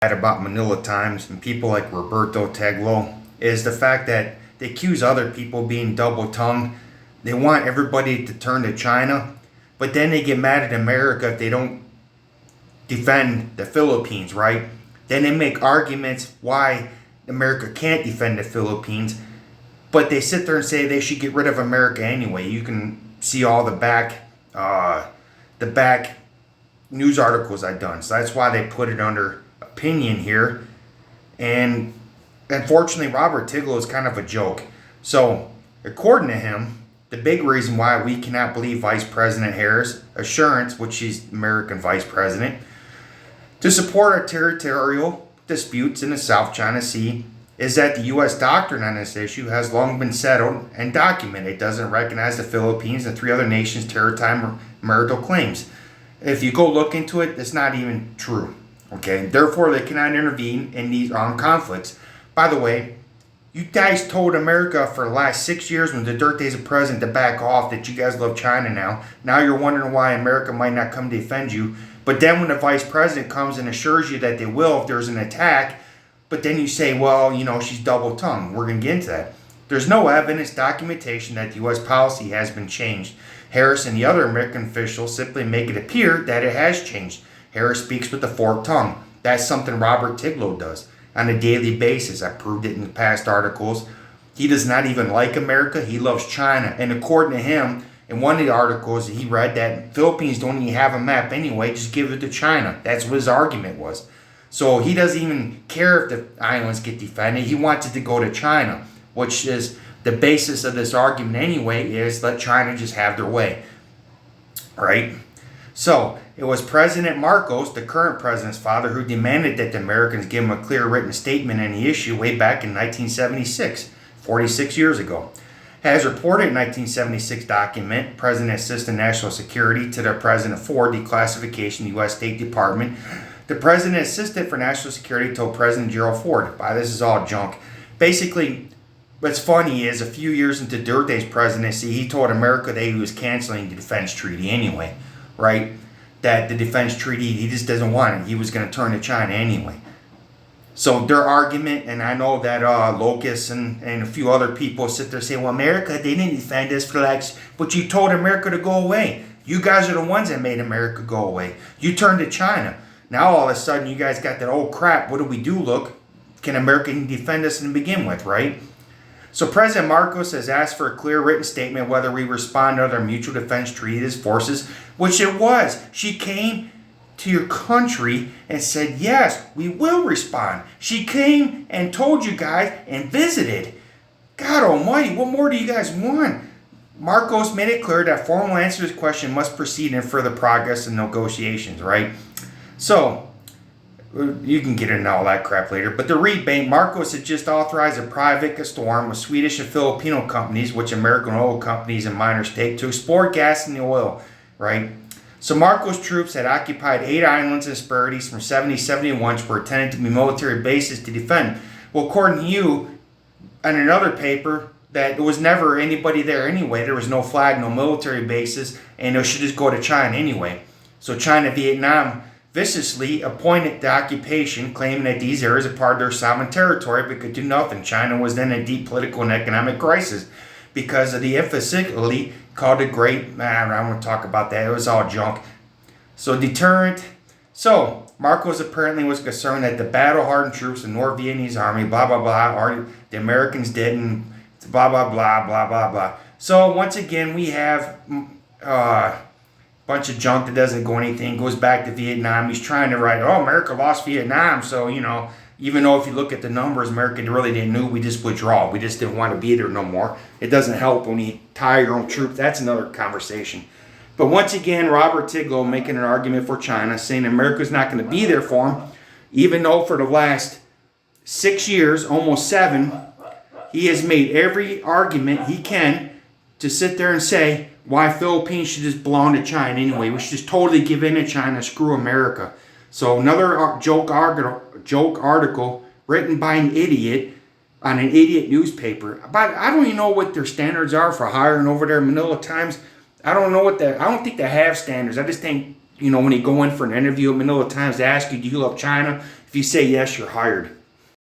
about Manila Times and people like Rigberto Tiglao is the fact that they accuse other people being double-tongued. They want everybody to turn to China, but then they get mad at America if they don't defend the Philippines, right? Then they make arguments why America can't defend the Philippines, but they sit there and say they should get rid of America anyway. You can see all the back news articles I've done. So that's why they put it under opinion here. And unfortunately, Robert Tiglao is kind of a joke. So according to him, the big reason why we cannot believe Vice President Harris' assurance, which she's American Vice President, to support our territorial disputes in the South China Sea is that the U.S. doctrine on this issue has long been settled and documented. It doesn't recognize the Philippines and 3 other nations' territorial claims. If you go look into it, it's not even true. Okay, therefore they cannot intervene in these armed conflicts. By the way, you guys told America for the last 6 years when Duterte's a president to back off, that you guys love China now. Now you're wondering why America might not come defend you. But then when the vice president comes and assures you that they will if there's an attack, but then you say, well, you know, she's double-tongued. We're going to get into that. There's no evidence, documentation that the U.S. policy has been changed. Harris and the other American officials simply make it appear that it has changed. Harris speaks with a forked tongue. That's something Robert Tiglao does on a daily basis. I proved it in the past articles. He does not even like America. He loves China. And according to him, in one of the articles he read, that Philippines don't even have a map anyway, just give it to China. That's what his argument was. So he doesn't even care if the islands get defended. He wants it to go to China, which is the basis of this argument anyway, is let China just have their way. Right? So it was President Marcos, the current president's father, who demanded that the Americans give him a clear written statement on the issue way back in 1976, 46 years ago. As reported in 1976 document, President Assistant National Security to the President for Declassification, the U.S. State Department, the President Assistant for National Security told President Gerald Ford, this is all junk. Basically, what's funny is a few years into Duterte's presidency, he told America that he was canceling the defense treaty anyway, right? That the defense treaty, he just doesn't want it. He was going to turn to China anyway. So their argument, and I know that Locust and a few other people sit there and say, well, America, they didn't defend us for like, but you told America to go away. You guys are the ones that made America go away. You turned to China. Now all of a sudden you guys got that, oh crap, what do we do? Look, can America defend us to begin with, right? So President Marcos has asked for a clear written statement whether we respond to other mutual defense treaties forces, which it was. She came to your country and said, yes, we will respond. She came and told you guys and visited. God almighty, what more do you guys want? Marcos made it clear that formal answer to this question must proceed in further progress in negotiations, right? So, you can get into all that crap later. But the rebate, Marcos had just authorized a private storm with Swedish and Filipino companies, which American oil companies and miners take, to explore gas in the oil, right? So Marcos' troops had occupied 8 islands and Hesperides from 70-71, which were intended to be military bases to defend. Well, according to you, on another paper, that there was never anybody there anyway. There was no flag, no military bases, and it should just go to China anyway. So China, Vietnam viciously appointed the occupation, claiming that these areas are part of their sovereign territory but could do nothing. China was then in a deep political and economic crisis because of the emphatically called the Great, I don't want to talk about that, it was all junk. So deterrent. So Marcos apparently was concerned that the battle-hardened troops of North Vietnamese army, blah, blah, blah, or the Americans didn't, blah, blah, blah, blah, blah, blah. So once again, we have bunch of junk that doesn't go anything, goes back to Vietnam. He's trying to write, oh, America lost Vietnam, so, you know, even though if you look at the numbers, America really didn't know, we just withdraw. We just didn't want to be there no more. It doesn't help when you tire your own troops. That's another conversation. But once again, Robert Tiglao making an argument for China, saying America's not going to be there for him, even though for the last 6 years, almost 7, he has made every argument he can to sit there and say why Philippines should just belong to China anyway. We should just totally give in to China, screw America. So another joke article written by an idiot on an idiot newspaper. But I don't even know what their standards are for hiring over there in Manila Times. I don't think they have standards. I just think, you know, when you go in for an interview at Manila Times, they ask you, do you love China? If you say yes, you're hired.